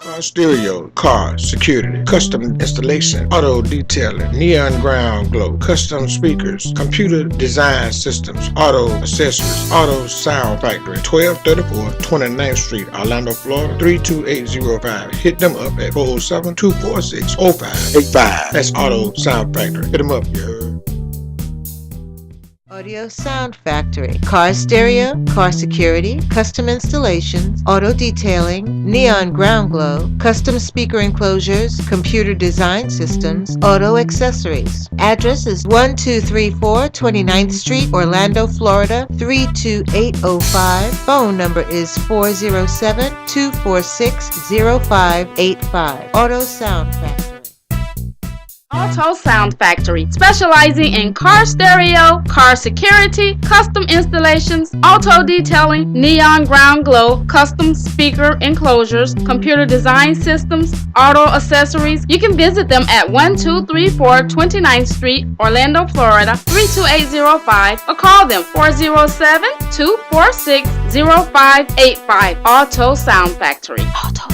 Car stereo, car security, custom installation, auto detailing, neon ground glow, custom speakers, computer design systems, auto accessories, auto sound factory, 1234 29th Street, Orlando, Florida, 32805. Hit them up at 407-246-0585. That's Auto Sound Factory. Hit them up, you heard? Audio Sound Factory, car stereo, car security, custom installations, auto detailing, neon ground glow, custom speaker enclosures, computer design systems, auto accessories. Address is 1234 29th Street, Orlando, Florida, 32805. Phone number is 407-246-0585. Auto Sound Factory. Auto Sound Factory, specializing in car stereo, car security, custom installations, auto detailing, neon ground glow, custom speaker enclosures, computer design systems, auto accessories. You can visit them at 1234 29th Street, Orlando, Florida, 32805, or call them 407-246-0585. Auto Sound Factory. Auto